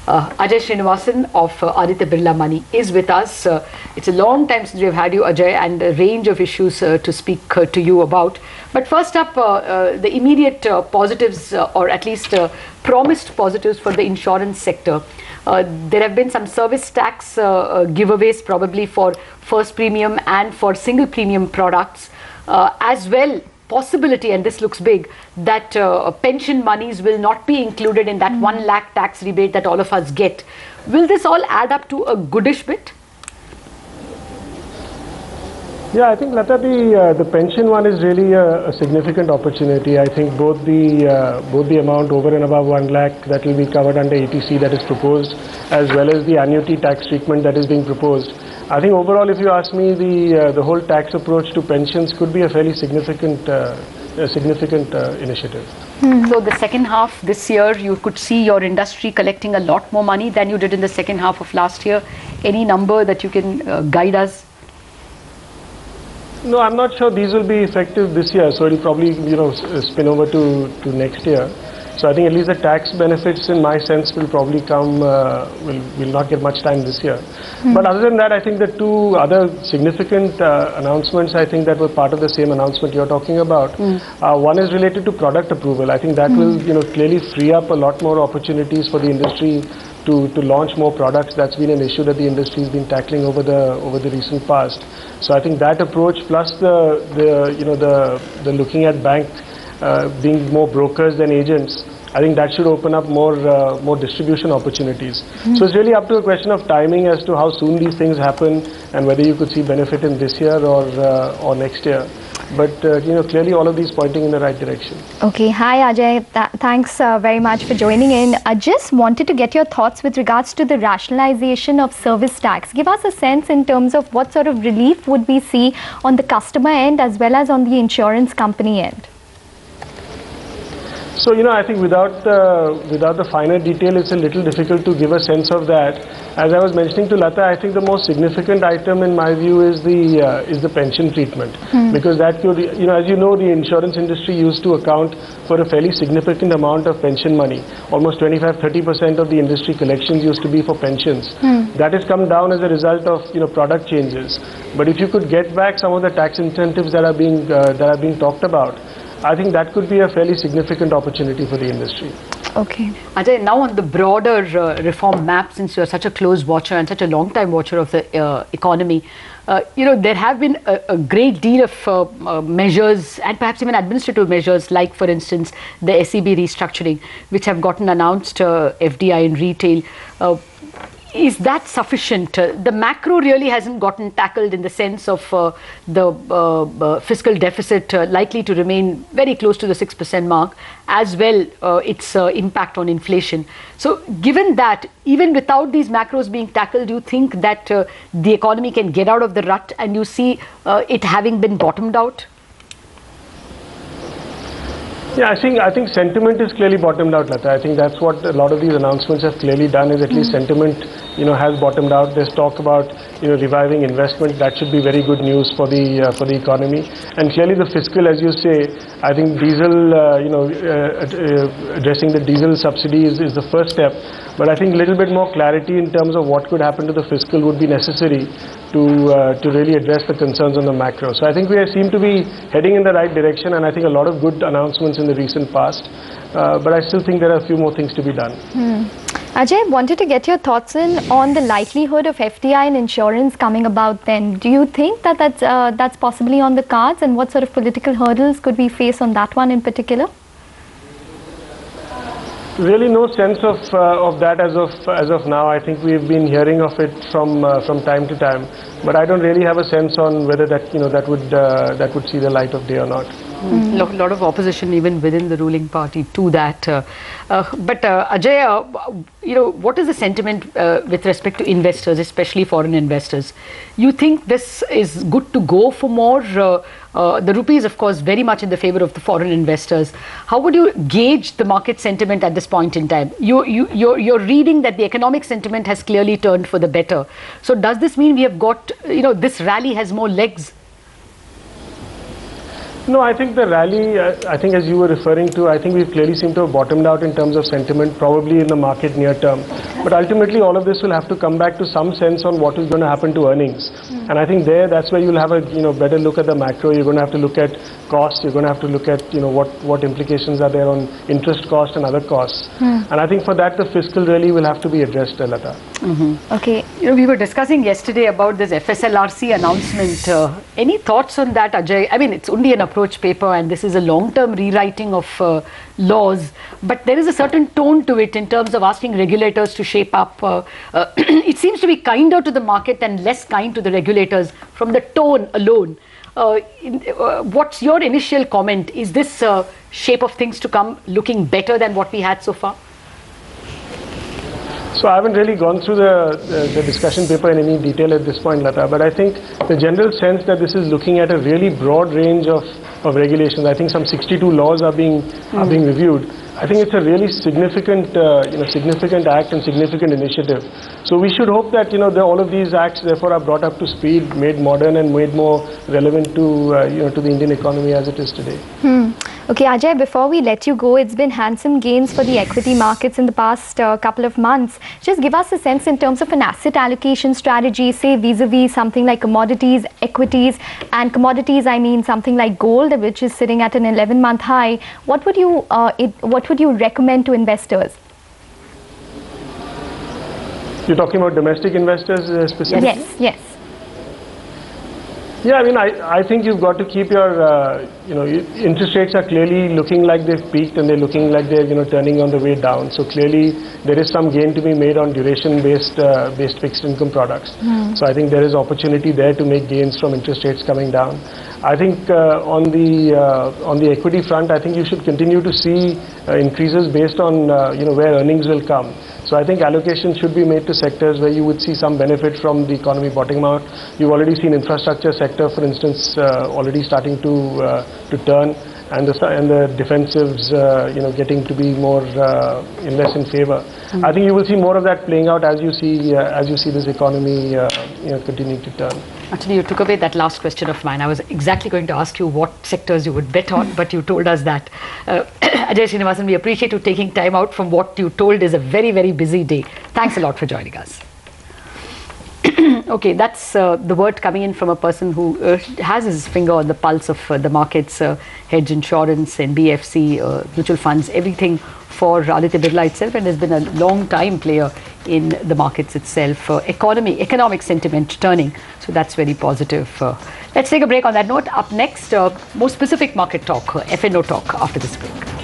Ajay Srinivasan of Aditya Birla Money is with us. It's a long time since we've had you, Ajay, and a range of issues to speak to you about. But first up, the immediate positives, or at least promised positives for the insurance sector. There have been some service tax giveaways probably for first premium and for single premium products, as well possibility, and this looks big, that pension monies will not be included in that 1 lakh tax rebate that all of us get. Will this all add up to a goodish bit? Yeah, I think, Lata, the pension one is really a significant opportunity. I think both the amount over and above 1 lakh that will be covered under ATC that is proposed, as well as the annuity tax treatment that is being proposed. I think overall, if you ask me, the whole tax approach to pensions could be a fairly significant initiative. So the second half this year, you could see your industry collecting a lot more money than you did in the second half of last year. Any number that you can guide us? No, I'm not sure these will be effective this year, so it will probably, spin over to next year. So I think at least the tax benefits, in my sense, will probably come, will not get much time this year. But other than that, I think the two other significant announcements, I think, that were part of the same announcement you're talking about. One is related to product approval. I think that will, clearly free up a lot more opportunities for the industry to launch more products. That's been an issue that the industry has been tackling over the recent past. So I think that approach, plus the looking at banks being more brokers than agents, I think that should open up more distribution opportunities. So it's really up to a question of timing as to how soon these things happen and whether you could see benefit in this year or next year. But clearly all of these pointing in the right direction. Okay, hi Ajay, thanks very much for joining in. I just wanted to get your thoughts with regards to the rationalization of service tax. Give us a sense in terms of what sort of relief would we see on the customer end as well as on the insurance company end. So, I think without the finer detail, it's a little difficult to give a sense of that. As I was mentioning to Lata, I think the most significant item in my view is the pension treatment. Because that could, as you know, the insurance industry used to account for a fairly significant amount of pension money. Almost 25-30% of the industry collections used to be for pensions. That has come down as a result of, product changes. But if you could get back some of the tax incentives that are being talked about, I think that could be a fairly significant opportunity for the industry. Okay. Ajay, now on the broader reform map, since you're such a close watcher and such a long time watcher of the economy, there have been a great deal of measures and perhaps even administrative measures, like for instance the SEB restructuring, which have gotten announced, FDI in retail. Is that sufficient? The macro really hasn't gotten tackled in the sense of the fiscal deficit likely to remain very close to the 6% mark, as well its impact on inflation. So given that, even without these macros being tackled, do you think that the economy can get out of the rut and you see it having been bottomed out? Yeah, I think sentiment is clearly bottomed out, Lata. I think that's what a lot of these announcements have clearly done, is at least sentiment, has bottomed out. There's talk about, reviving investment. That should be very good news for the economy. And clearly the fiscal, as you say, I think diesel, addressing the diesel subsidy is the first step. But I think a little bit more clarity in terms of what could happen to the fiscal would be necessary to really address the concerns on the macro. So I think we seem to be heading in the right direction, and I think a lot of good announcements in the recent past. But I still think there are a few more things to be done. Ajay, wanted to get your thoughts on the likelihood of FDI and insurance coming about then. Do you think that that's possibly on the cards, and what sort of political hurdles could we face on that one in particular? Really no sense of that as of now. I think we've been hearing of it from time to time, but I don't really have a sense on whether that that would see the light of day or not. A lot of opposition even within the ruling party to that. But Ajay, what is the sentiment with respect to investors, especially foreign investors? You think this is good to go for more? The rupee is, of course, very much in the favor of the foreign investors. How would you gauge the market sentiment at this point in time? You're reading that the economic sentiment has clearly turned for the better. So does this mean we have got, this rally has more legs? No, I think the rally, I think as you were referring to, I think we clearly seem to have bottomed out in terms of sentiment, probably in the market near term. But ultimately, all of this will have to come back to some sense on what is going to happen to earnings. And I think that's where you'll have a better look at the macro. You're going to have to look at costs. You're going to have to look at what implications are there on interest cost and other costs. And I think for that, the fiscal really will have to be addressed, Lata. Okay. We were discussing yesterday about this FSLRC announcement. Any thoughts on that, Ajay? I mean, it's only an approach paper and this is a long-term rewriting of laws, but there is a certain tone to it in terms of asking regulators to shape up. It seems to be kinder to the market and less kind to the regulators from the tone alone. What's your initial comment? Is this shape of things to come looking better than what we had so far? So I haven't really gone through the discussion paper in any detail at this point, Lata, but I think the general sense that this is looking at a really broad range of regulations. I think some 62 laws are being reviewed. I think it's a really significant significant act and significant initiative. So we should hope that all of these acts therefore are brought up to speed, made modern and made more relevant to to the Indian economy as it is today. Okay, Ajay, before we let you go, it's been handsome gains for the equity markets in the past couple of months. Just give us a sense in terms of an asset allocation strategy, say vis-a-vis something like commodities, equities, and commodities, I mean something like gold, which is sitting at an 11-month high. What would you recommend to investors? You're talking about domestic investors specifically? Yes. Yeah, I mean, I think you've got to keep your, interest rates are clearly looking like they've peaked and they're looking like they're, turning on the way down. So clearly there is some gain to be made on duration-based fixed income products. So I think there is opportunity there to make gains from interest rates coming down. I think on the equity front, I think you should continue to see increases based on, where earnings will come. So I think allocation should be made to sectors where you would see some benefit from the economy bottoming out. You've already seen infrastructure sector, for instance, already starting to turn, and the defensives, getting to be more less in favor. I think you will see more of that playing out as you see this economy, continuing to turn. Actually, you took away that last question of mine. I was exactly going to ask you what sectors you would bet on, but you told us that. Ajay Srinivasan, we appreciate you taking time out from what you told is a very, very busy day. Thanks a lot for joining us. Okay, that's the word coming in from a person who has his finger on the pulse of the markets, hedge insurance, NBFC, mutual funds, everything for Aditya Birla itself, and has been a long time player in the markets itself. Economic sentiment turning, so that's very positive. Let's take a break on that note. Up next, more specific market talk, FNO talk after this break.